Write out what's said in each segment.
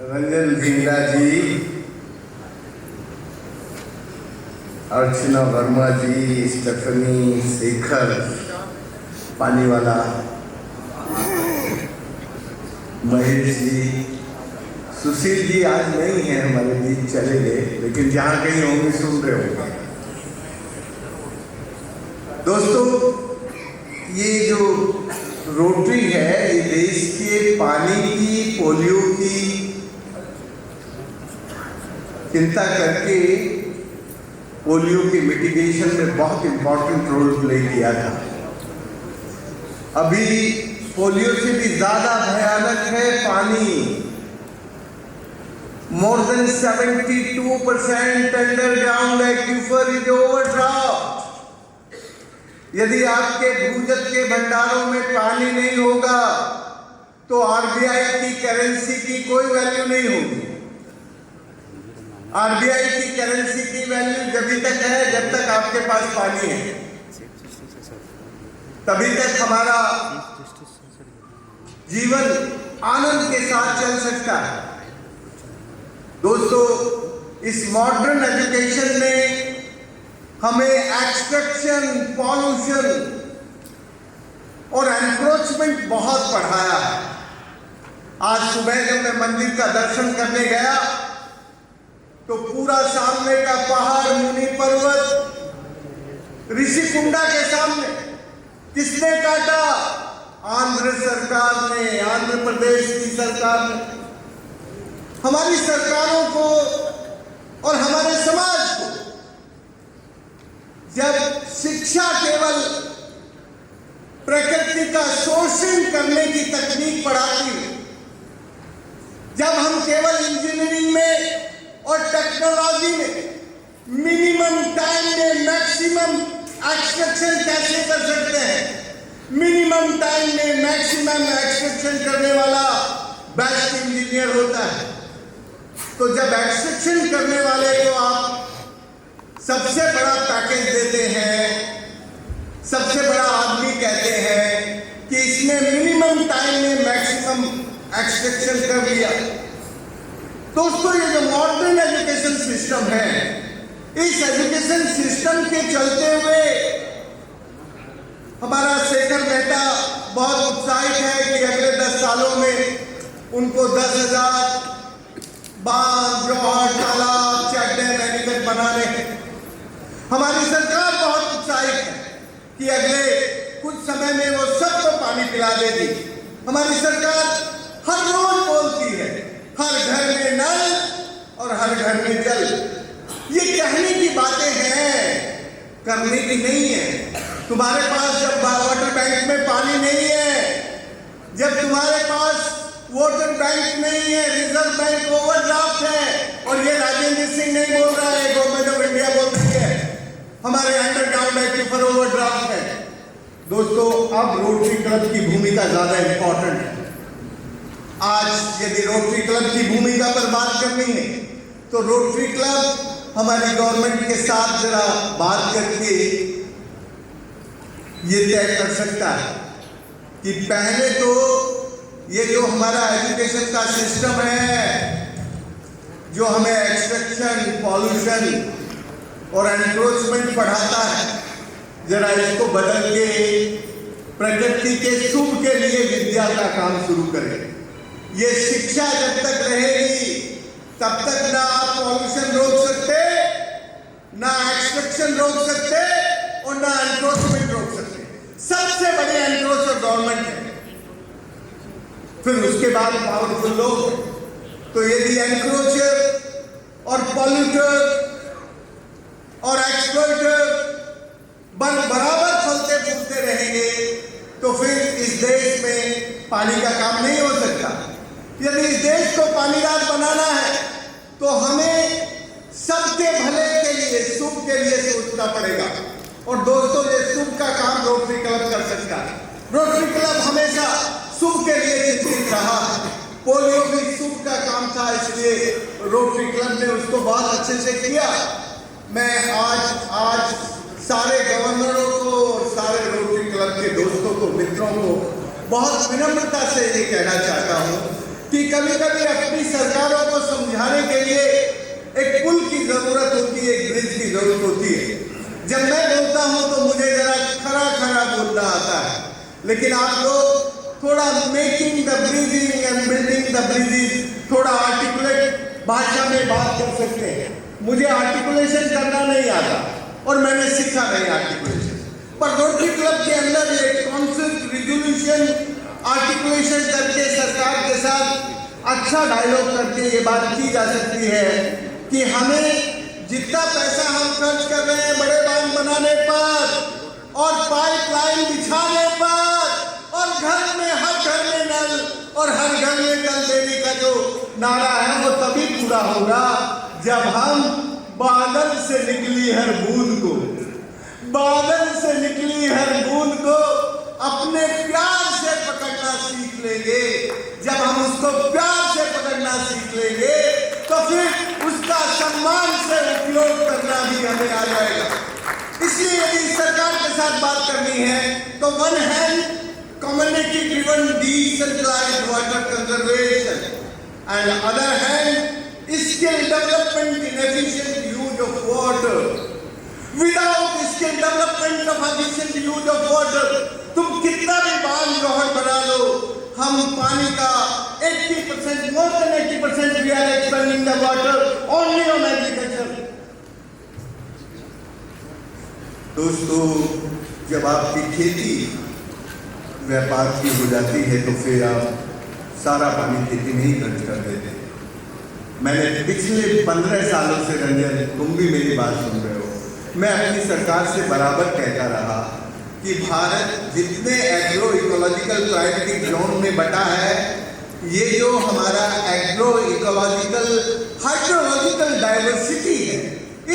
रंजन ढींगरा जी, अर्चना वर्मा जी, Stephanie, Shekhar पानीवाला, Mahesh ji, Sushil ji आज नहीं है हमारे बीच, चले गए, लेकिन जहाँ कहीं होंगे सुन रहे होंगे। दोस्तों, ये जो रोटरी है ये देश के पानी की, पोलियो की चिंता करके पोलियो के मिटिगेशन में बहुत इंपॉर्टेंट रोल प्ले किया था। अभी पोलियो से भी ज्यादा भयानक है पानी। More than 72% underground aquifer is overdraft. यदि आपके भूजल के भंडारों में पानी नहीं होगा तो आरबीआई की करेंसी की कोई वैल्यू नहीं होगी। आरबीआई की करेंसी की वैल्यू जब तक है जब तक आपके पास पानी है, तभी तक हमारा जीवन आनंद के साथ चल सकता है। दोस्तों, इस मॉडर्न एजुकेशन ने हमें एक्सट्रैक्शन, पॉल्यूशन और एनक्रोचमेंट बहुत बढ़ाया है। आज सुबह जब मैं मंदिर का दर्शन करने गया तो पूरा सामने का पहाड़, मुनि पर्वत, ऋषिकुंडा के सामने किसने काटा? आंध्र सरकार ने, आंध्र प्रदेश की सरकार ने। हमारी सरकारों को और हमारे समाज को जब शिक्षा केवल प्रकृति का शोषण करने की तकनीक पढ़ाती है, जब हम केवल इंजीनियरिंग में और टेक्नोलॉजी में मिनिमम टाइम में मैक्सिमम एक्सट्रैक्शन कैसे कर सकते हैं, मिनिमम टाइम में मैक्सिमम एक्सट्रैक्शन करने वाला बेस्ट इंजीनियर होता है। तो जब एक्सट्रैक्शन करने वाले को आप सबसे बड़ा पैकेज देते हैं, सबसे बड़ा आदमी कहते हैं कि इसने मिनिमम टाइम में मैक्सिमम एक्सट्रैक्शन कर लिया। दोस्तों, ये जो मॉडर्न एजुकेशन सिस्टम है, इस एजुकेशन सिस्टम के चलते हुए हमारा शेखर मेहता बहुत उत्साहित है कि अगले 10 सालों में उनको 10,000 बांध, जोहर, तालाब, चेक डैम, एनीकट बनाने हैं। हमारी सरकार बहुत उत्साहित है कि अगले कुछ समय में वो सबको पानी पिला देगी। हमारी सरकार हर रोज बोलती है हर घर में नल और हर घर में जल। ये कहने की बातें हैं, करने की नहीं है। तुम्हारे पास जब वाटर बैंक में पानी नहीं है, जब तुम्हारे पास वोटर बैंक नहीं है, रिजर्व बैंक ओवरड्राफ्ट है, और ये राजेंद्र सिंह नहीं बोल रहा है, गवर्नमेंट ऑफ इंडिया बोल रही है, हमारे अंडरग्राउंड एक्यूफर ओवरड्राफ्ट है। दोस्तों, अब रोटरी क्लब की भूमिका ज्यादा इंपॉर्टेंट है। आज यदि रोटरी क्लब की भूमिका पर बात करनी है तो रोटरी क्लब हमारी गवर्नमेंट के साथ जरा बात करके ये तय कर सकता है कि पहले तो ये जो हमारा एजुकेशन का सिस्टम है, जो हमें एक्सट्रैक्शन, पॉल्यूशन और एनक्रोचमेंट पढ़ाता है, जरा इसको बदल के प्रकृति के शुभ के लिए विद्या का काम शुरू करें। ये शिक्षा जब तक रहेगी तब तक ना आप पॉल्यूशन रोक सकते, ना एक्सट्रैक्शन रोक सकते और ना एनक्रोचमेंट रोक सकते। सबसे बड़ी एनक्रोचर गवर्नमेंट है, फिर उसके बाद पावरफुल लोग। तो यदि एनक्रोचर और पॉल्यूटर और एक्सप्लॉइटर बराबर फलते फूलते रहेंगे तो फिर इस देश में पानी का काम नहीं हो सकता। यदि इस देश को पानीदार बनाना है तो हमें सबके भले के लिए, शुभ के लिए सोचना पड़ेगा। और दोस्तों, ये शुभ का काम रोटरी क्लब कर सकता है। रोटरी क्लब हमेशा शुभ के लिए चिंतित रहा है। पोलियो भी शुभ का काम था, इसलिए रोटरी क्लब ने उसको बहुत अच्छे से किया। मैं आज सारे गवर्नरों को और सारे रोटरी क्लब के दोस्तों को, मित्रों को बहुत विनम्रता से ये कहना चाहता हूँ कि कभी कभी अपनी सरकारों को समझाने के लिए एक पुल की जरूरत होती है, एक ब्रिज की जरूरत होती है। जब मैं बोलता हूं तो मुझे जरा खरा खरा बोलना आता है, लेकिन आप लोग थोड़ा making the bridging and building the bridges थोड़ा आर्टिकुलेट भाषा में बात कर सकते हैं। मुझे आर्टिकुलेशन करना नहीं आता और मैंने सीखा नहीं आर्टिकुलेशन, पर रोटरी क्लब के अंदर एक कॉन्सेप्ट रिजोल्यूशन आर्टिकुलेशन करके सरकार के साथ अच्छा डायलॉग करके ये बात की जा सकती है कि हमें जितना पैसा हम खर्च कर रहे हैं बड़े बांध बनाने पर और पाइपलाइन बिछाने पर और घर में हर घर में नल और हर घर में जल देने का जो नारा है वो तभी पूरा होगा जब हम बादल से निकली हर बूंद को, बादल से निकली हर बूंद को अपने प्यार से पकड़ना सीख लेंगे। जब हम उसको प्यार से पकड़ना सीख लेंगे तो फिर उसका सम्मान से उपयोग करना भी हमें आ जाएगा। इसलिए यदि सरकार के साथ बात करनी है तो one hand community driven decentralized water conservation and other hand skill development in efficient use of water. Without skill development of efficient use of water तुम कितना भी बांध जोहर बना लो, हम पानी का 80% more than 80% we are expending the water only on agriculture. दोस्तों, जब आपकी खेती व्यापार की हो जाती है तो फिर आप सारा पानी खेती में ही खर्च कर देते हैं। मैंने पिछले 15 सालों से, रंजन तुम भी मेरी बात सुन रहे हो, मैं अपनी सरकार से बराबर कहता रहा कि भारत जितने एग्रो इकोलॉजिकल क्लाइमेटिक जोन में बटा है, ये जो हमारा एग्रो इकोलॉजिकल हाइड्रोलॉजिकल डाइवर्सिटी है,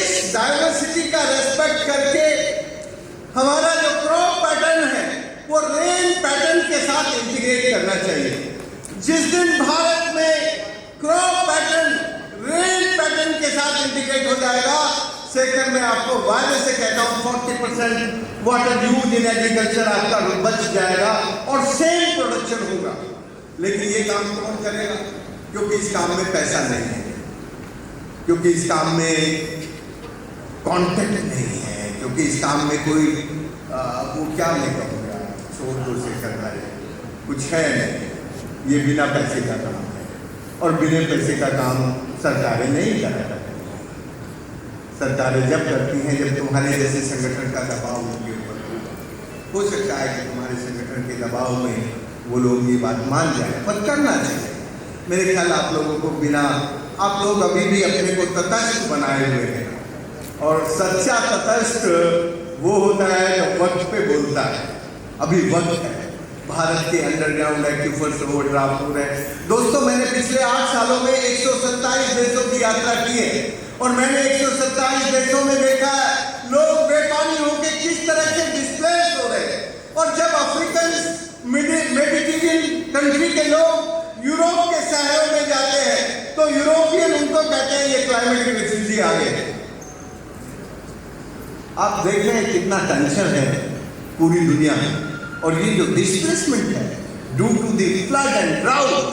इस डाइवर्सिटी का रेस्पेक्ट करके हमारा जो क्रॉप पैटर्न है वो रेन पैटर्न के साथ इंटीग्रेट करना चाहिए। जिस दिन भारत में क्रॉप पैटर्न रेन पैटर्न के साथ इंटीग्रेट हो जाएगा, सेकंड में आपको वायदे से कहता हूं 40% वाटर यूज इन एग्रीकल्चर आपका बच जाएगा और सेम प्रोडक्शन होगा। लेकिन ये काम कौन करेगा? क्योंकि इस काम में पैसा नहीं है, क्योंकि इस काम में कॉन्टेक्ट नहीं है, क्योंकि इस काम में कोई वो क्या नहीं कहूँगा शोर से करना है, कुछ है नहीं। ये बिना पैसे का काम है और बिना पैसे का काम सरकारें नहीं करा करती। सरकारें जब करती हैं जब तुम्हारे जैसे संगठन का दबाव उनके ऊपर होगा। हो सकता है कि तुम्हारे संगठन के दबाव में वो लोग ये बात मान जाए, पर करना चाहिए। मेरे ख्याल आप लोगों को बिना, आप लोग अभी भी अपने को तटस्थ बनाए हुए हैं और सच्चा तटस्थ वो होता है जो वक्त पे बोलता है। अभी वक्त है, भारत के अंडरग्राउंड एक्यूफर्स रोड ड्राफ्ट हो रहे हैं। दोस्तों, मैंने पिछले 8 सालों में 127 देशों की यात्रा की है और मैंने 127 देशों में देखा है लोग बेपानी होकर किस तरह से डिस्प्लेस हो रहे हैं। और जब अफ्रीकन मेडिटेरियन कंट्री के लोग यूरोप के शहरों में जाते हैं तो यूरोपियन उनको कहते हैं ये क्लाइमेट रिफ्यूजी आ गए। आप देख रहे हैं कितना टेंशन है पूरी दुनिया में, और ये जो डिस्प्लेसमेंट है due to the flood and drought,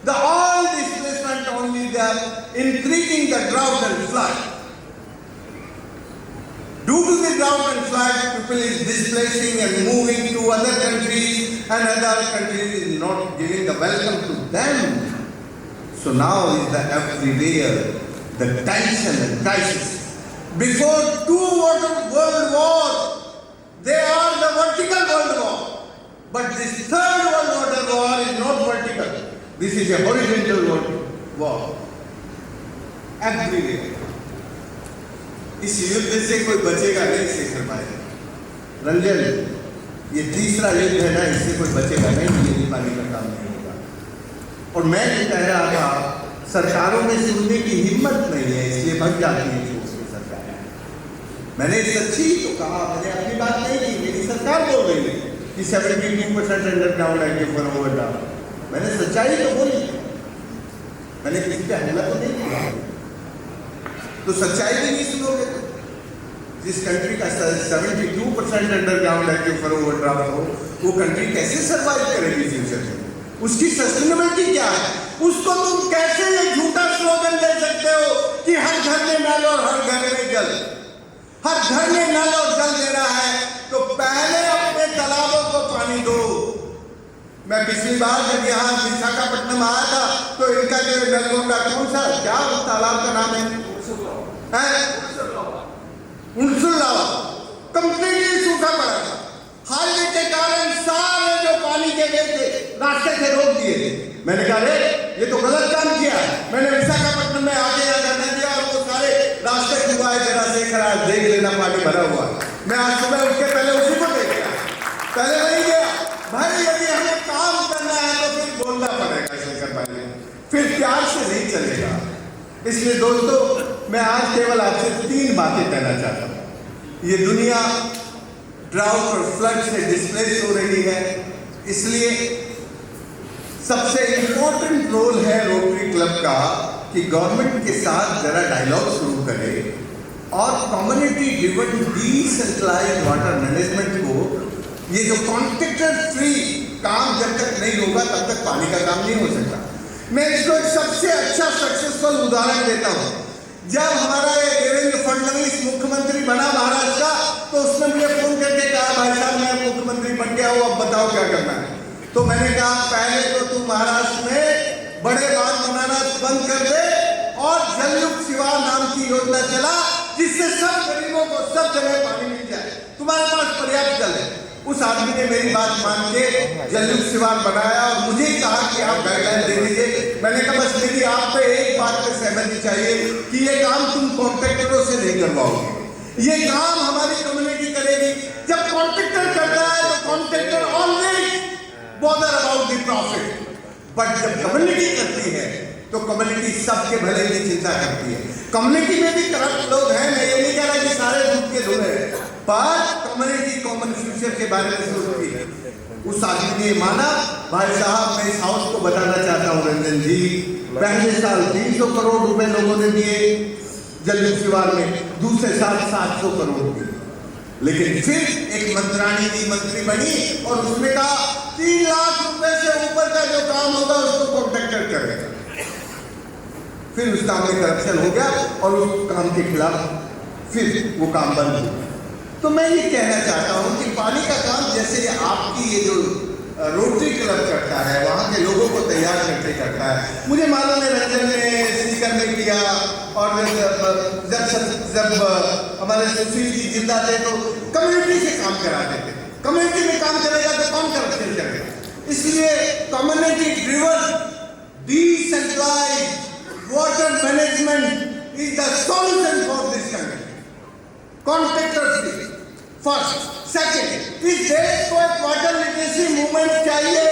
the all displacement only they are increasing the drought and flood. Due to the drought and flood, people is displacing and moving to other countries, and other countries is not giving the welcome to them. So now is the everywhere the tension and crisis. Before 2 world war, they are the vertical world war, but this 3rd world war is not vertical. This is a horizontal world war. Everywhere. इस युद्ध से कोई बचेगा नहीं, शेखर भाई रंजन, ये तीसरा युद्ध है ना, इससे कोई बचेगा नहीं, ये पानी का काम नहीं होगा। और मैं ये कह रहा था सरकारों में सुनने की हिम्मत नहीं है, इसलिए भग जाती है छोटी सरकारें। मैंने सच्ची तो कहा, मैंने अपनी बात नहीं की, मेरी सरकार बोल रही है कि 72% अंडरग्राउंड एक्यूफर ओवरड्राफ्ट। मैंने सच्चाई तो बोली, मैंने किसी पे हमला तो नहीं किया। तो सच्चाई भी नहीं सुनोगे। जिस कंट्री का 72% अंडरग्राउंड एक्यूफर ओवरड्राफ्ट हो, वो कंट्री कैसे सर्वाइव करेगी फ्यूचर में? उसकी सस्टेनेबिलिटी क्या है? उसको तुम कैसे ये झूठा स्लोगन दे सकते हो कि हर घर में नल और हर घर में जल, हर घर में नल और जल देना है तो पहले अपने तालाबों को पानी दो। मैं पिछली बार जब यहाँ विशाखापट्टनम आया था तो इनका जो नलगोंडा कौन सा क्या उस तालाब का नाम है उनसुल्लावा, कंप्लीटली सूखा पड़ा था। हाईवे के कारण सारे जो पानी के वे थे रास्ते से रोक दिए थे। मैंने कहा रे ये तो गलत काम किया। मैंने विशाखापट्टनम में आगे यहाँ धरना दिया और वो सारे रास्ते खुलवाए, जरा देख रहा देख लेना पानी भरा हुआ। मैं आज सुबह उठ के पहले उसी को देख गया, पहले वही गया। भाई यदि हमें काम करना है तो फिर बोलना पड़ेगा, शेखर भाई फिर प्यार से नहीं चलेगा। इसलिए दोस्तों मैं आज केवल आपसे 3 बातें कहना चाहता हूँ। ये दुनिया ड्राउट और फ्लड से डिस्प्लेस हो रही है, इसलिए सबसे इम्पोर्टेंट रोल है रोटरी क्लब का कि गवर्नमेंट के साथ जरा डायलॉग शुरू करे और community driven decentralised water management को, ये जो कॉन्ट्रैक्टर फ्री काम जब तक नहीं होगा तब तक पानी का काम नहीं हो सकता। मैं इसको एक सबसे अच्छा सक्सेसफुल उदाहरण देता हूँ। जब हमारा ये देवेंद्र फडणवीस मुख्यमंत्री बना महाराष्ट्र का तो उसने मुझे फोन करके कहा भाई साहब मैं मुख्यमंत्री बन गया हूँ, अब बताओ क्या करना है। तो मैंने कहा पहले तो तू महाराष्ट्र में बड़े बांध बनाना बंद कर दे और जलयुक्त शिवार नाम की योजना चला जिससे सब गरीबों को सब जगह पानी मिल जाए, तुम्हारे पास पर्याप्त जल है। उस आदमी ने मेरी बात मान के जलयुक्त शिवार बनाया और मुझे कहा कि आप गाइडलाइन दे दीजिए। मैंने कहा बस मेरी आप पे एक बात पे सहमति चाहिए कि ये काम तुम कॉन्ट्रैक्टरों से नहीं करवाओगे, ये काम हमारी कम्युनिटी करेगी। जब कॉन्ट्रैक्टर करता है तो contractor always bother about the profit, but जब कम्युनिटी करती है तो कम्युनिटी सबके भले की चिंता करती है। कम्युनिटी में भी करप्ट लोग हैं, मैं ये नहीं कह रहा कि सारे दूध के धुले हैं, पर कम्युनिटी कॉमन फ्यूचर के बारे में सोचती है। उस आदमी ने माना भाई साहब मैं इस हाउस को बताना चाहता हूँ रंजन जी, पहले साल 300 करोड़ रुपए लोगों ने दिए जलयुक्त शिवार में, दूसरे साल 700 करोड़ दिए। लेकिन फिर एक मंत्राणी की मंत्री बनी और उसने कहा 3 लाख रुपए से ऊपर का जो काम होगा उसको कॉन्ट्रैक्टर करेगा। फिर उस काम में करप्शन हो गया और उस काम के खिलाफ फिर वो काम बंद हो गया। तो मैं ये कहना चाहता हूँ कि पानी का काम जैसे आपकी ये जो रोटरी क्लब करता है वहाँ के लोगों को तैयार करके करता है। मुझे मालूम है रंजन ने स्पीकर में किया और जब हमारे सुशील जी जिंदा थे तो कम्युनिटी से काम कराते थे। कम्युनिटी में काम करेगा तो कौन करप्शन करेगा? इसलिए community driven decentralised water management is the solution for this country. Contractor free first, second इस देश को एक वाटर लिटरेसी मूवमेंट चाहिए।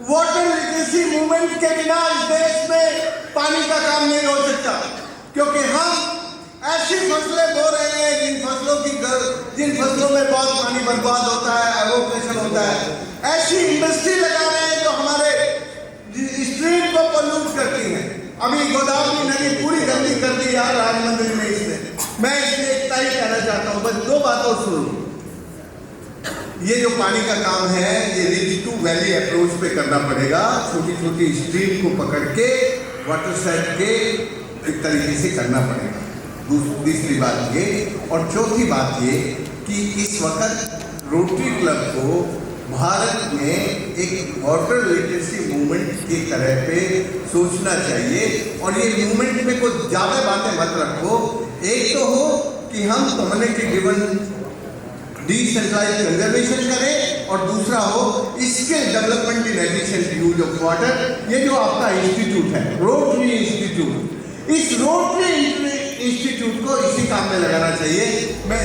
वाटर लिटरेसी मूवमेंट के बिना इस देश में पानी का काम नहीं हो सकता, क्योंकि हम ऐसी फसलें बो रहे हैं जिन फसलों में बहुत पानी बर्बाद होता है, एवोप्रेशन होता है। ऐसी इंडस्ट्री लगा रहे हैं जो हमारे स्ट्रीम को पोल्यूट करती है। अभी गोदावरी नदी पूरी गंदी कर दी यार राम मंदिर में इसने। मैं इसलिए इतना ही कहना चाहता हूँ, बस 2 बात और सुनो। ये जो पानी का काम है ये रिज टू वैली अप्रोच पे करना पड़ेगा। छोटी छोटी स्ट्रीम को पकड़ के वाटर साइड के एक तरीके से करना पड़ेगा। दूसरी बात ये, और चौथी बात ये कि इस वक्त रोटरी क्लब को भारत में एक वाटर लिटरेसी मूवमेंट की तरह पे सोचना चाहिए। और ये मूवमेंट में कुछ ज़्यादा बातें मत रखो। एक तो हो कि हम कम्युनिटी ड्रिवन डिसेंट्रलाइज्ड कंजर्वेशन करें और दूसरा हो skill development in efficient use of water. ये जो आपका इंस्टीट्यूट है रोटरी इंस्टीट्यूट, इस रोटरी इंस्टीट्यूट को इसी काम में लगाना चाहिए। मैं